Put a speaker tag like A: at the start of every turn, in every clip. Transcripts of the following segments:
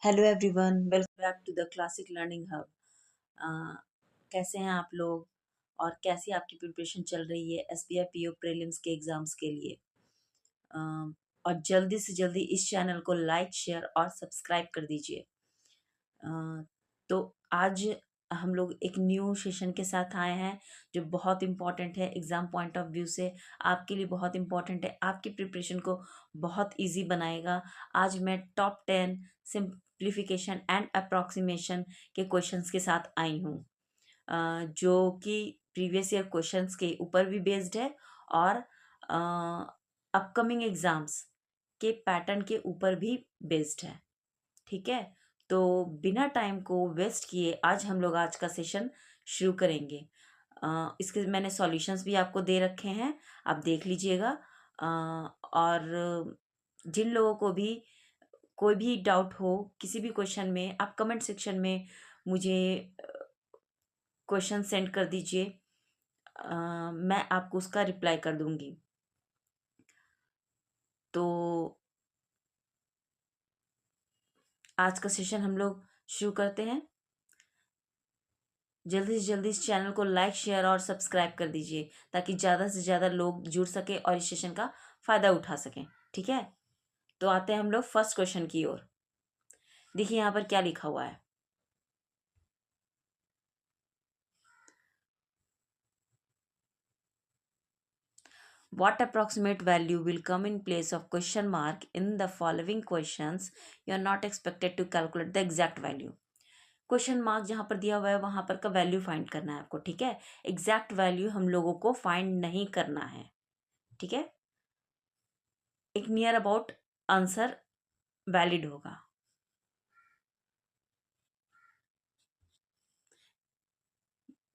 A: Hello everyone, welcome back to the classic learning hub. कैसे हैं आप लोग और कैसी आपकी प्रिपरेशन चल रही है एसबीआई पीओ प्रीलिम्स के एग्जाम्स के लिए। अ, और जल्दी से जल्दी इस चैनल को लाइक शेयर और सब्सक्राइब कर दीजिए। तो आज हम लोग एक न्यू सेशन के साथ आए हैं जो बहुत इम्पॉर्टेंट है एग्ज़ाम पॉइंट ऑफ व्यू से। आपके लिए बहुत इम्पॉर्टेंट है, आपकी प्रिपरेशन को बहुत इजी बनाएगा। आज मैं टॉप 10 सिंप्लीफिकेशन एंड अप्रॉक्सीमेशन के क्वेश्चंस के साथ आई हूँ, जो कि प्रीवियस ईयर क्वेश्चंस के ऊपर भी बेस्ड है और अपकमिंग एग्जाम्स के पैटर्न के ऊपर भी बेस्ड है। ठीक है, तो बिना टाइम को वेस्ट किए आज हम लोग आज का सेशन शुरू करेंगे। इसके मैंने सॉल्यूशंस भी आपको दे रखे हैं, आप देख लीजिएगा। और जिन लोगों को भी कोई भी डाउट हो किसी भी क्वेश्चन में, आप कमेंट सेक्शन में मुझे क्वेश्चन सेंड कर दीजिए। मैं आपको उसका रिप्लाई कर दूंगी। तो आज का सेशन हम लोग शुरू करते हैं। जल्दी से जल्दी इस चैनल को लाइक शेयर और सब्सक्राइब कर दीजिए ताकि ज़्यादा से ज़्यादा लोग जुड़ सके और इस सेशन का फ़ायदा उठा सकें। ठीक है, तो आते हैं हम लोग फर्स्ट क्वेश्चन की ओर। देखिए यहाँ पर क्या लिखा हुआ है। What approximate value will come in place of question mark in the following questions? You are not expected to calculate the exact value. Question mark जहां पर दिया हुआ है वहां पर का वैल्यू फाइंड करना है आपको। ठीक है, एग्जैक्ट वैल्यू हम लोगों को फाइंड नहीं करना है। ठीक है, एक नियर अबाउट आंसर वैलिड होगा।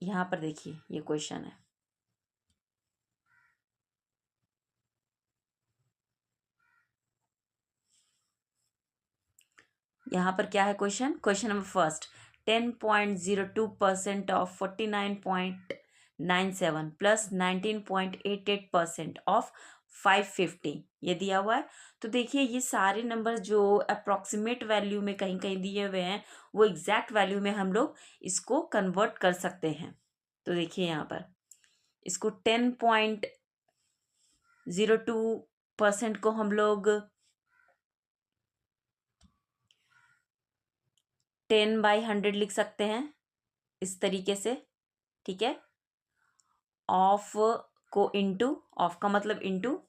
A: यहां पर देखिए ये क्वेश्चन है। यहाँ पर क्या है question, question number first. 10.02% of 49.97 plus 19.88% of 550 ये दिया हुआ है। तो देखिए ये सारे नंबर जो अप्रोक्सीमेट वैल्यू में कहीं कहीं दिए हुए हैं वो एग्जैक्ट वैल्यू में हम लोग इसको कन्वर्ट कर सकते हैं। तो देखिए यहाँ पर इसको 10.02% को हम लोग 10/100 लिख सकते हैं इस तरीके से। ठीक है, ऑफ को इंटू, ऑफ का मतलब इंटू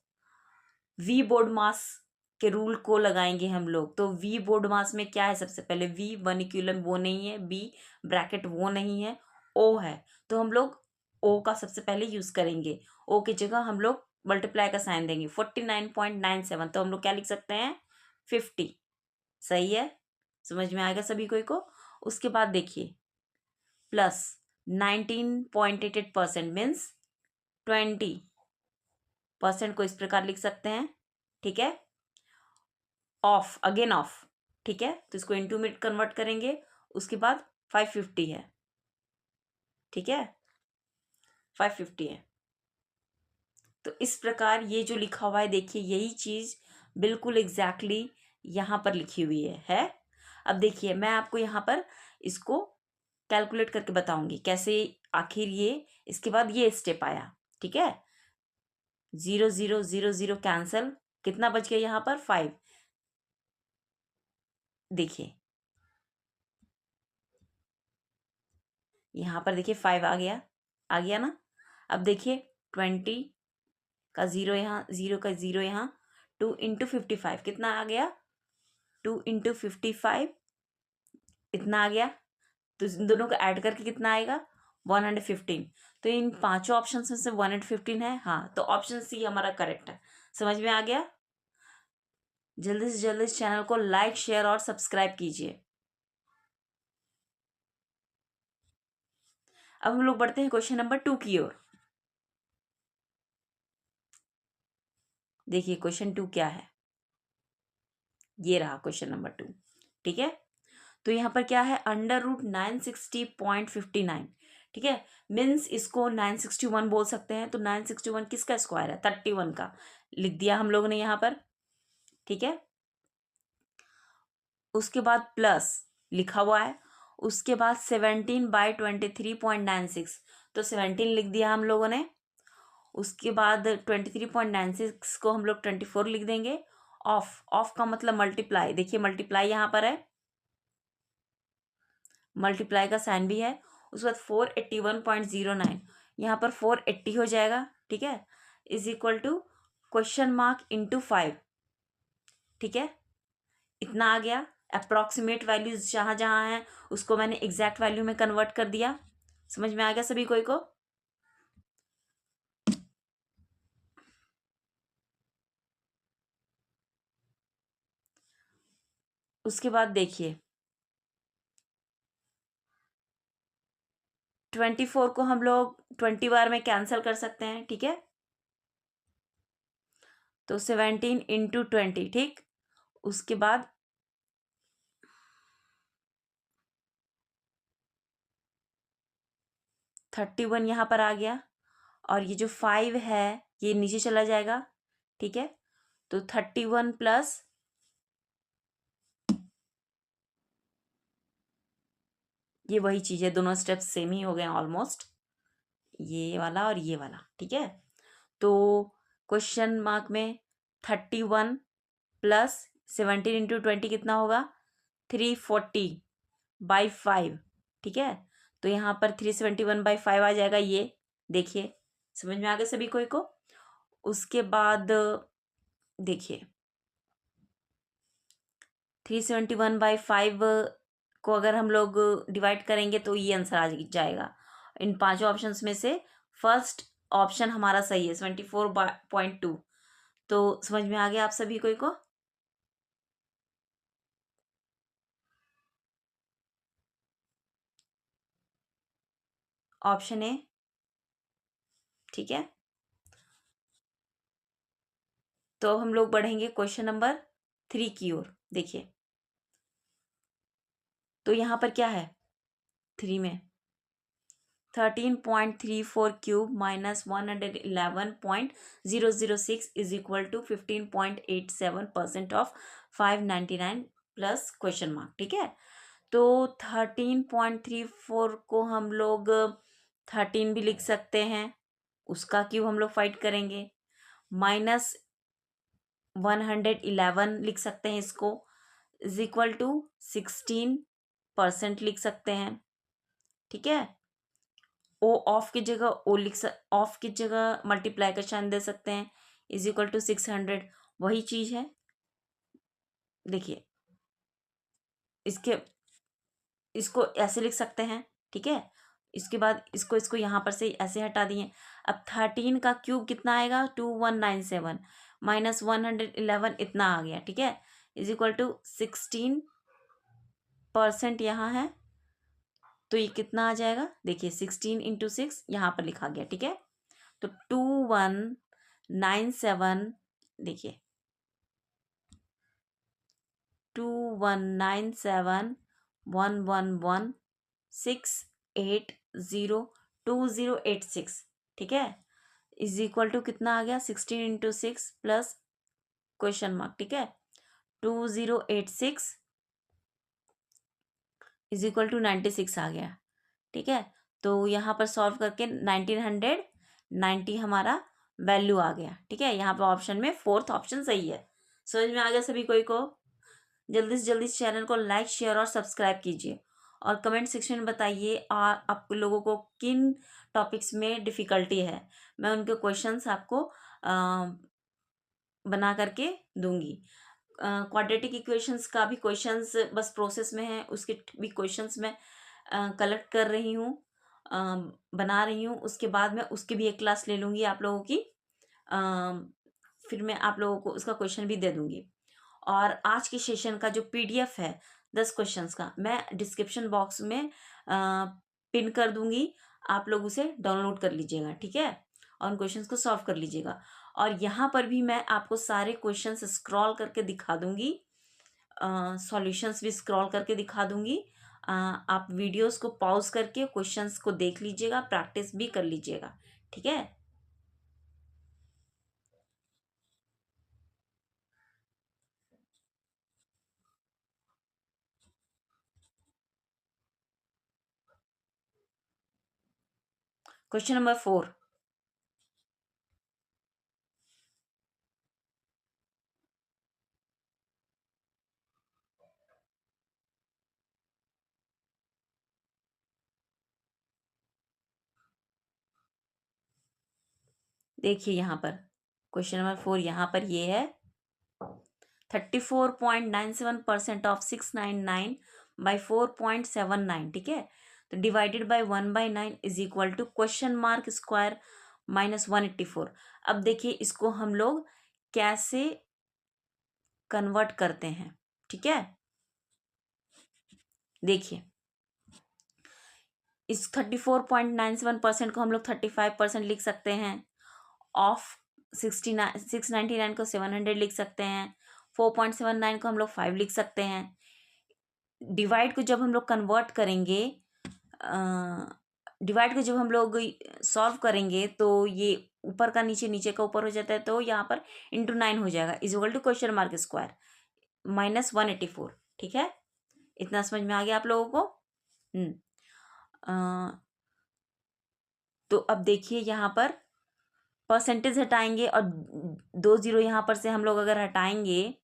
A: वी बोर्ड मास के रूल को लगाएंगे हम लोग। तो वी बोर्ड मास में क्या है, सबसे पहले वी 1 कूलम वो नहीं है, बी ब्रैकेट वो नहीं है, ओ है। तो हम लोग ओ का सबसे पहले यूज करेंगे। ओ की जगह हम लोग मल्टीप्लाई का साइन देंगे। 49.97 तो हम लोग क्या लिख सकते हैं, 50। सही है, समझ में आएगा सभी को। उसके बाद देखिए प्लस 19.88% मीन्स 20% को इस प्रकार लिख सकते हैं। ठीक है, ऑफ अगेन ऑफ। ठीक है, तो इसको इनटू में कन्वर्ट करेंगे। उसके बाद 550 है। ठीक है, 550 है। तो इस प्रकार ये जो लिखा हुआ है देखिए यही चीज बिल्कुल एग्जैक्टली यहाँ पर लिखी हुई है। अब देखिए मैं आपको यहाँ पर इसको कैलकुलेट करके बताऊंगी कैसे आखिर ये इसके बाद ये स्टेप आया। ठीक है, 0 0 0 0 कैंसल, कितना बच गया यहाँ पर 5। देखिए यहाँ पर देखिए 5 आ गया ना। अब देखिए 20 का 0 यहाँ, 0 का 0 यहाँ, 2 × 55 कितना आ गया, 2 × 55 इतना आ गया। तो इन दोनों को ऐड करके कितना आएगा, 115। तो इन पांचों ऑप्शन में से 115 है। हाँ, तो ऑप्शन सी हमारा करेक्ट है। समझ में आ गया। जल्दी से जल्दी इस चैनल को लाइक शेयर और सब्सक्राइब कीजिए। अब हम लोग बढ़ते हैं क्वेश्चन नंबर 2 की ओर। देखिए क्वेश्चन 2 क्या है, ये रहा क्वेश्चन नंबर 2। ठीक है, तो यहाँ पर क्या है, √960.59। ठीक है, मीन्स इसको 961 बोल सकते हैं। तो 961 किसका स्क्वायर है, 31 का लिख दिया हम लोगों ने यहाँ पर। ठीक है, उसके बाद प्लस लिखा हुआ है, उसके बाद 17/23.96, तो 17 लिख दिया हम लोगों ने। उसके बाद 23.96 को हम लोग 24 लिख देंगे। ऑफ, ऑफ का मतलब मल्टीप्लाई, देखिए मल्टीप्लाई यहाँ पर है, मल्टीप्लाई का साइन भी है। उसके बाद 481.09, यहाँ पर 480 हो जाएगा, ठीक है, is equal to question mark into 5, ठीक है, इतना आ गया। अप्रॉक्सीमेट वैल्यूज जहाँ जहाँ हैं उसको मैंने एग्जैक्ट वैल्यू में कन्वर्ट कर दिया। समझ में आ गया सभी कोई को? उसके बाद देखिए 24 को हम लोग 20 बार में कैंसिल कर सकते हैं, ठीक है, तो 17 × 20, ठीक। उसके बाद 31 यहाँ पर आ गया, और ये जो 5 है ये नीचे चला जाएगा, ठीक है, तो 31 प्लस ये वही चीज़ है, दोनों स्टेप्स सेम ही हो गए ऑलमोस्ट, ये वाला और ये वाला, ठीक है। तो क्वेश्चन मार्क में 31 प्लस 17 × 20 कितना होगा? 340/5, ठीक है, तो यहाँ पर 371/5 आ जाएगा, ये देखिए समझ में आ गया सभी कोई को? उसके बाद देखिए 371/5 को अगर हम लोग डिवाइड करेंगे तो ये आंसर आ जाएगा। इन पांचों ऑप्शंस में से फर्स्ट ऑप्शन हमारा सही है, 74.2। तो समझ में आ गया आप सभी कोई को? ऑप्शन ए, ठीक है। तो अब हम लोग बढ़ेंगे क्वेश्चन नंबर 3 की ओर। देखिए तो यहाँ पर क्या है 3 में 13.34 cube minus 111.006 is equal to 15.87% of 599 plus question mark, ठीक है। तो 13.34 को हम लोग 13 भी लिख सकते हैं, उसका क्यूब हम लोग फाइट करेंगे, माइनस 111 लिख सकते हैं इसको, इज इक्वल टू 16% लिख सकते हैं, ठीक है। ओ ऑफ की जगह ऑफ की जगह मल्टीप्लाई का साइन दे सकते हैं, इज इक्वल टू 600, वही चीज है। देखिए इसके इसको ऐसे लिख सकते हैं, ठीक है। इसके बाद इसको इसको यहाँ पर से ऐसे हटा दिए। अब 13 का क्यूब कितना आएगा? 2197 माइनस 111 इतना आ गया, ठीक है, इज इक्वल टू 16% यहाँ है, तो ये कितना आ जाएगा? देखिए 16 × 6 यहाँ पर लिखा गया, ठीक है, तो 2197, देखिए 21971116802086, ठीक है, इज इक्वल टू कितना आ गया? 16 × 6 प्लस क्वेश्चन मार्क, ठीक है, 2086 इज इक्वल टू 96 आ गया, ठीक है। तो यहाँ पर सॉल्व करके 1990 हमारा वैल्यू आ गया, ठीक है। यहाँ पर ऑप्शन में फोर्थ ऑप्शन सही है। समझ में आ गया सभी कोई को? जल्दी से जल्दी इस चैनल को लाइक शेयर और सब्सक्राइब कीजिए, और कमेंट सेक्शन में बताइए आप लोगों को किन टॉपिक्स में डिफ़िकल्टी है, मैं उनके क्वेश्चंस आपको बना करके दूंगी। क्वाड्रेटिक इक्वेशंस का भी क्वेश्चंस बस प्रोसेस में है, उसके भी क्वेश्चंस मैं कलेक्ट कर रही हूँ, बना रही हूँ। उसके बाद मैं उसकी भी एक क्लास ले लूँगी आप लोगों की, फिर मैं आप लोगों को उसका क्वेश्चन भी दे दूँगी। और आज के सेशन का जो पीडीएफ है 10 क्वेश्चंस का, मैं डिस्क्रिप्शन बॉक्स में पिन कर दूंगी, आप लोग उसे डाउनलोड कर लीजिएगा, ठीक है, और उन क्वेश्चंस को सॉल्व कर लीजिएगा। और यहाँ पर भी मैं आपको सारे क्वेश्चंस स्क्रॉल करके दिखा दूंगी, सॉल्यूशंस भी स्क्रॉल करके दिखा दूंगी। आप वीडियोस को पॉज करके क्वेश्चंस को देख लीजिएगा, प्रैक्टिस भी कर लीजिएगा, ठीक है। क्वेश्चन नंबर 4, देखिए यहाँ पर क्वेश्चन नंबर 4 यहाँ पर ये है 34.97% ऑफ 699 बाई 4.79, ठीक है। तो divided by 1/9 is equal to question mark square minus 184। अब देखिए इसको हम लोग कैसे कन्वर्ट करते हैं, ठीक है। देखिए इस 34.97% को हम लोग 35% लिख सकते हैं। ऑफ 699 को 700 लिख सकते हैं। 4.79 को हम लोग 5 लिख सकते हैं। डिवाइड को जब हम लोग कन्वर्ट करेंगे, डिवाइड को जब हम लोग सॉल्व करेंगे तो ये ऊपर का नीचे, नीचे का ऊपर हो जाता है, तो यहाँ पर इंटू 9 हो जाएगा is equal to question mark square minus 184, ठीक है। इतना समझ में आ गया आप लोगों को? तो अब देखिए यहाँ पर परसेंटेज हटाएंगे और 2 जीरो यहाँ पर से हम लोग अगर हटाएंगे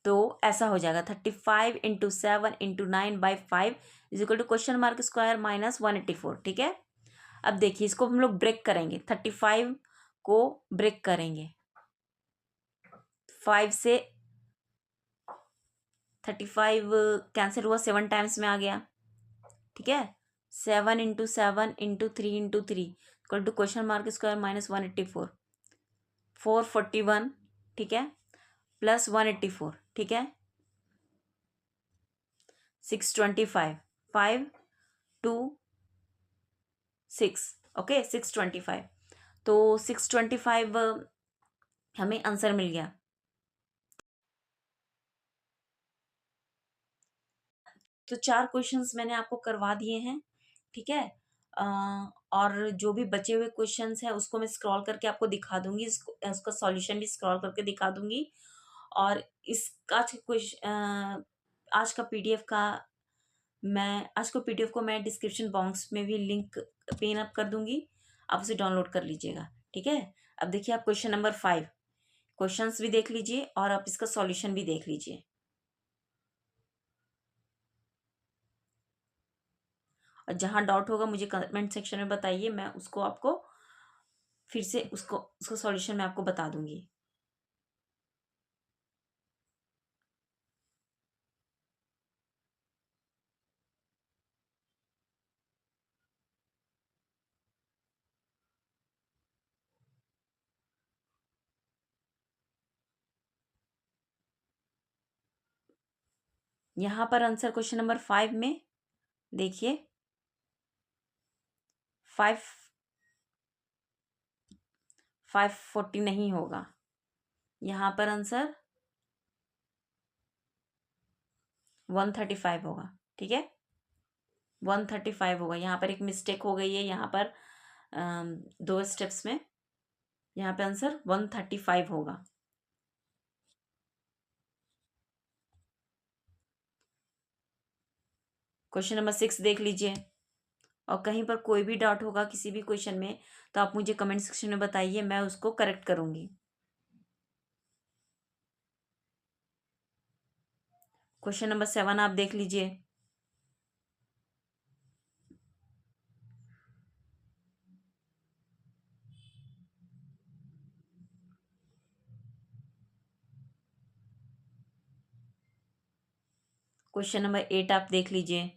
A: तो ऐसा हो जाएगा 35 × 7 × 9/5 is equal to question mark square minus 184, ठीक है। अब देखिए इसको हम लोग ब्रेक करेंगे, 35 को ब्रेक करेंगे, 5 से 35 कैंसिल हुआ, 7 टाइम्स में आ गया, ठीक है। 7 × 7 × 3 × 3 equal to question mark square minus 184, 441, ठीक है, प्लस 184, ठीक है, 625, 5 2 6, ओके 625। तो 625 हमें आंसर मिल गया। तो 4 क्वेश्चंस मैंने आपको करवा दिए हैं, ठीक है। और जो भी बचे हुए क्वेश्चंस हैं उसको मैं स्क्रॉल करके आपको दिखा दूंगी, उसका सॉल्यूशन भी स्क्रॉल करके दिखा दूंगी। और इस आज का पीडीएफ का आज को पीडीएफ को मैं डिस्क्रिप्शन बॉक्स में भी लिंक पिन अप कर दूंगी, आप उसे डाउनलोड कर लीजिएगा, ठीक है। अब देखिए आप क्वेश्चन नंबर 5 क्वेश्चंस भी देख लीजिए और आप इसका सॉल्यूशन भी देख लीजिए। और जहां डाउट होगा मुझे कमेंट सेक्शन में बताइए, मैं उसको आपको फिर से उसका सॉल्यूशन मैं आपको बता दूंगी। यहाँ पर आंसर क्वेश्चन नंबर 5 में देखिए 540 नहीं होगा, यहाँ पर आंसर 135 होगा, ठीक है। 135 होगा, यहाँ पर एक मिस्टेक हो गई है, यहाँ पर 2 स्टेप्स में, यहाँ पे आंसर 135 होगा। क्वेश्चन नंबर 6 देख लीजिए, और कहीं पर कोई भी डाउट होगा किसी भी क्वेश्चन में तो आप मुझे कमेंट सेक्शन में बताइए, मैं उसको करेक्ट करूंगी। क्वेश्चन नंबर 7 आप देख लीजिए, क्वेश्चन नंबर 8 आप देख लीजिए,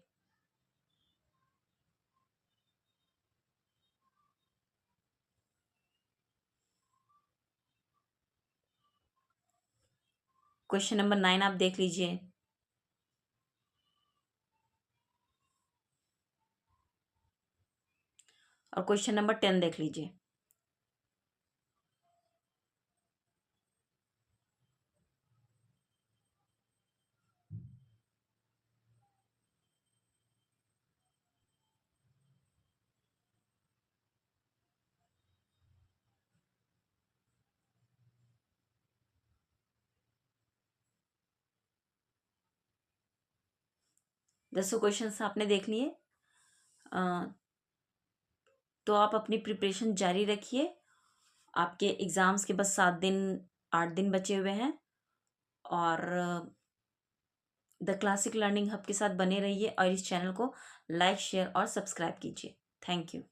A: क्वेश्चन नंबर 9 आप देख लीजिए, और क्वेश्चन नंबर 10 देख लीजिए। दसों क्वेश्चन आपने देख लिए। तो आप अपनी प्रिपरेशन जारी रखिए। आपके एग्ज़ाम्स के बस 7 दिन 8 दिन बचे हुए हैं और द क्लासिक लर्निंग हब के साथ बने रहिए और इस चैनल को लाइक, शेयर और सब्सक्राइब कीजिए। Thank you.